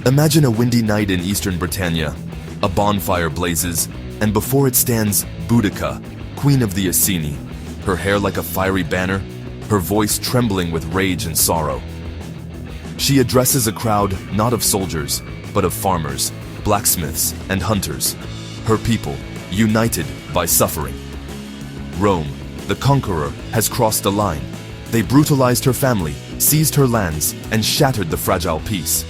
Imagine a windy night in eastern Britannia. A bonfire blazes, and before it stands Boudica, queen of the Iceni, her hair like a fiery banner, her voice trembling with rage and sorrow. She addresses a crowd not of soldiers, but of farmers, blacksmiths, and hunters, her people, united by suffering. Rome, the conqueror, has crossed a line. They brutalized her family, seized her lands, and shattered the fragile peace.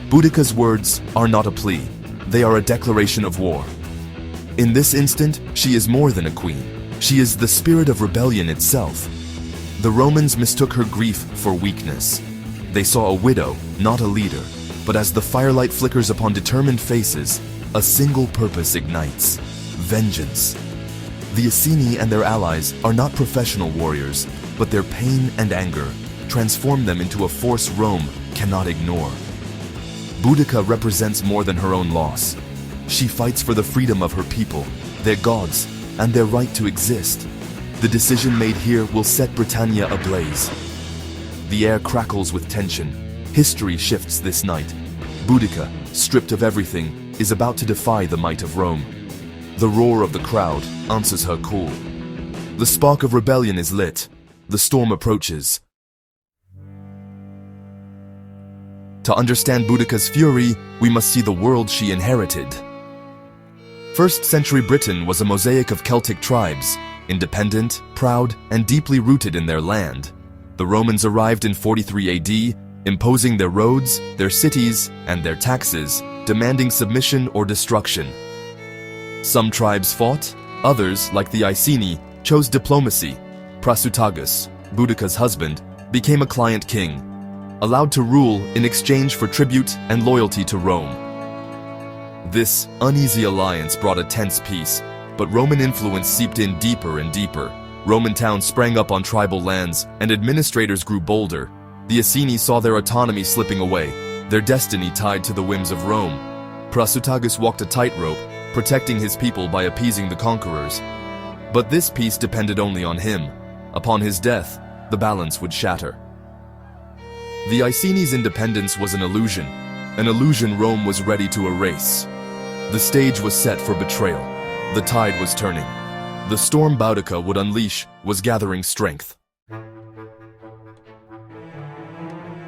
Boudica's words are not a plea, they are a declaration of war. In this instant, she is more than a queen. She is the spirit of rebellion itself. The Romans mistook her grief for weakness. They saw a widow, not a leader, but as the firelight flickers upon determined faces, a single purpose ignites: vengeance. The Iceni and their allies are not professional warriors, but their pain and anger transform them into a force Rome cannot ignore. Boudica represents more than her own loss. She fights for the freedom of her people, their gods, and their right to exist. The decision made here will set Britannia ablaze. The air crackles with tension. History shifts this night. Boudica, stripped of everything, is about to defy the might of Rome. The roar of the crowd answers her call. The spark of rebellion is lit. The storm approaches. To understand Boudica's fury, we must see the world she inherited. First century Britain was a mosaic of Celtic tribes, independent, proud, and deeply rooted in their land. The Romans arrived in 43 AD, imposing their roads, their cities, and their taxes, demanding submission or destruction. Some tribes fought, others, like the Iceni, chose diplomacy. Prasutagus, Boudica's husband, became a client king, allowed to rule in exchange for tribute and loyalty to Rome. This uneasy alliance brought a tense peace, but Roman influence seeped in deeper and deeper. Roman towns sprang up on tribal lands, and administrators grew bolder. The Iceni saw their autonomy slipping away, their destiny tied to the whims of Rome. Prasutagus walked a tightrope, protecting his people by appeasing the conquerors. But this peace depended only on him. Upon his death, the balance would shatter. The Iceni's independence was an illusion Rome was ready to erase. The stage was set for betrayal. The tide was turning. The storm Boudica would unleash was gathering strength.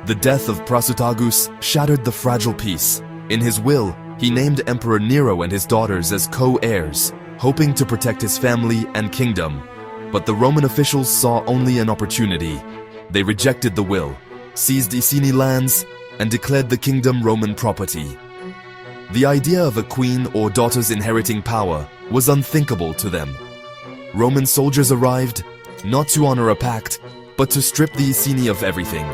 The death of Prasutagus shattered the fragile peace. In his will, he named Emperor Nero and his daughters as co-heirs, hoping to protect his family and kingdom. But the Roman officials saw only an opportunity. They rejected the will, seized Iceni lands, and declared the kingdom Roman property. The idea of a queen or daughters inheriting power was unthinkable to them. Roman soldiers arrived, not to honor a pact, but to strip the Iceni of everything.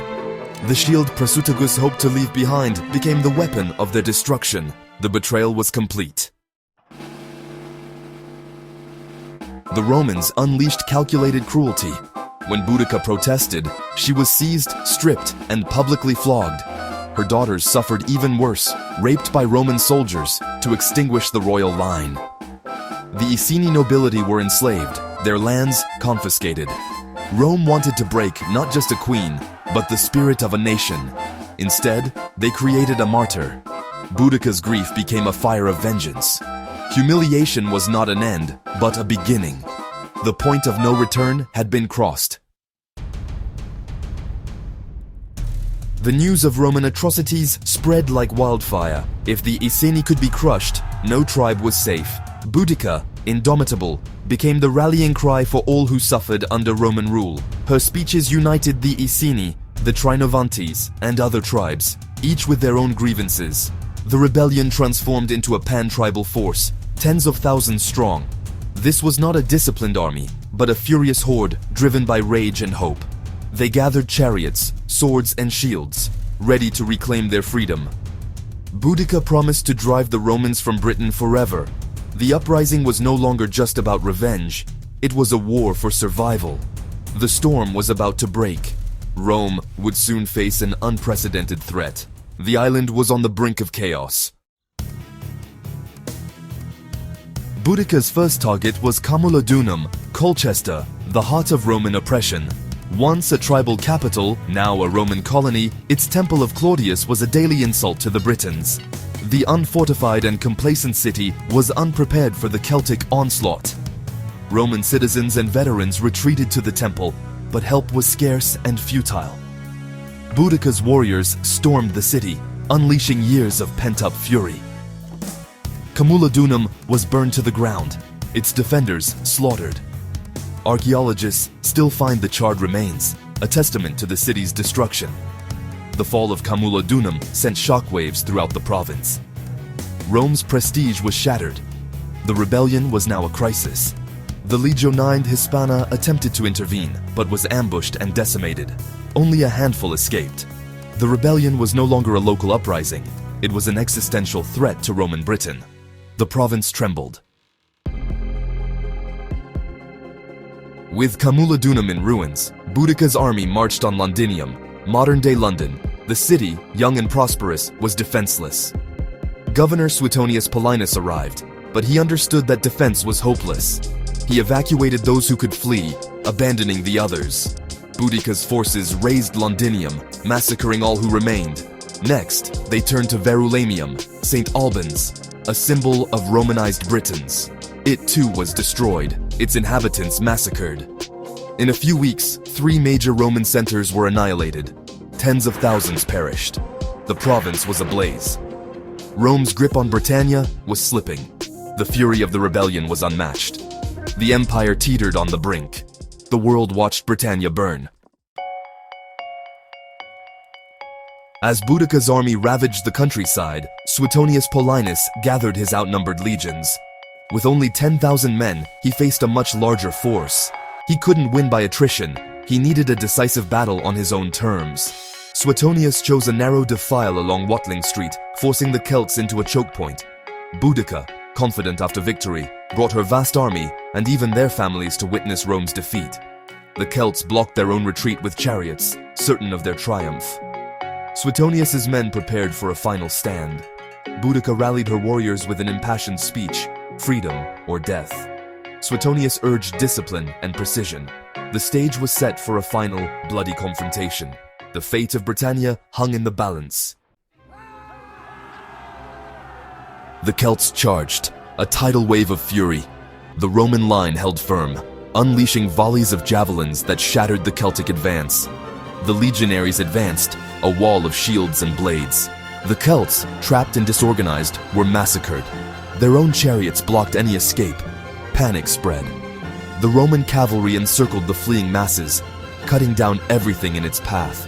The shield Prasutagus hoped to leave behind became the weapon of their destruction. The betrayal was complete. The Romans unleashed calculated cruelty. When Boudica protested, she was seized, stripped, and publicly flogged. Her daughters suffered even worse, raped by Roman soldiers to extinguish the royal line. The Iceni nobility were enslaved, their lands confiscated. Rome wanted to break not just a queen, but the spirit of a nation. Instead, they created a martyr. Boudica's grief became a fire of vengeance. Humiliation was not an end, but a beginning. The point of no return had been crossed. The news of Roman atrocities spread like wildfire. If the Iceni could be crushed, no tribe was safe. Boudica, indomitable, became the rallying cry for all who suffered under Roman rule. Her speeches united the Iceni, the Trinovantes, and other tribes, each with their own grievances. The rebellion transformed into a pan-tribal force, tens of thousands strong. This was not a disciplined army, but a furious horde driven by rage and hope. They gathered chariots, swords, and shields, ready to reclaim their freedom. Boudica promised to drive the Romans from Britain forever. The uprising was no longer just about revenge, it was a war for survival. The storm was about to break. Rome would soon face an unprecedented threat. The island was on the brink of chaos. Boudica's first target was Camulodunum, Colchester, the heart of Roman oppression. Once a tribal capital, now a Roman colony, its Temple of Claudius was a daily insult to the Britons. The unfortified and complacent city was unprepared for the Celtic onslaught. Roman citizens and veterans retreated to the temple, but help was scarce and futile. Boudica's warriors stormed the city, unleashing years of pent-up fury. Camulodunum was burned to the ground, its defenders slaughtered. Archaeologists still find the charred remains, a testament to the city's destruction. The fall of Camulodunum sent shockwaves throughout the province. Rome's prestige was shattered. The rebellion was now a crisis. The Legio IX Hispana attempted to intervene, but was ambushed and decimated. Only a handful escaped. The rebellion was no longer a local uprising. It was an existential threat to Roman Britain. The province trembled. With Camulodunum in ruins, Boudica's army marched on Londinium, modern-day London. The city, young and prosperous, was defenseless. Governor Suetonius Paulinus arrived, but he understood that defense was hopeless. He evacuated those who could flee, abandoning the others. Boudica's forces razed Londinium, massacring all who remained. Next, they turned to Verulamium, St. Albans, a symbol of Romanized Britons. It too was destroyed, its inhabitants massacred. In a few weeks, 3 major Roman centers were annihilated. Tens of thousands perished. The province was ablaze. Rome's grip on Britannia was slipping. The fury of the rebellion was unmatched. The empire teetered on the brink. The world watched Britannia burn. As Boudica's army ravaged the countryside, Suetonius Paulinus gathered his outnumbered legions. With only 10,000 men, he faced a much larger force. He couldn't win by attrition. He needed a decisive battle on his own terms. Suetonius chose a narrow defile along Watling Street, forcing the Celts into a choke point. Boudica, confident after victory, brought her vast army and even their families to witness Rome's defeat. The Celts blocked their own retreat with chariots, certain of their triumph. Suetonius's men prepared for a final stand. Boudica rallied her warriors with an impassioned speech, freedom or death. Suetonius urged discipline and precision. The stage was set for a final, bloody confrontation. The fate of Britannia hung in the balance. The Celts charged, a tidal wave of fury. The Roman line held firm, unleashing volleys of javelins that shattered the Celtic advance. The legionaries advanced, a wall of shields and blades. The Celts, trapped and disorganized, were massacred. Their own chariots blocked any escape. Panic spread. The Roman cavalry encircled the fleeing masses, cutting down everything in its path.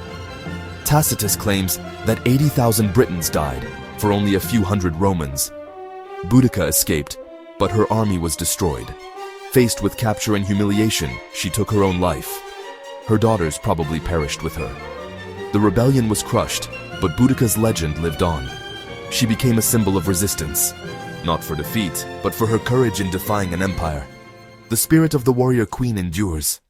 Tacitus claims that 80,000 Britons died for only a few hundred Romans. Boudica escaped, but her army was destroyed. Faced with capture and humiliation, she took her own life. Her daughters probably perished with her. The rebellion was crushed, but Boudica's legend lived on. She became a symbol of resistance, not for defeat, but for her courage in defying an empire. The spirit of the warrior queen endures.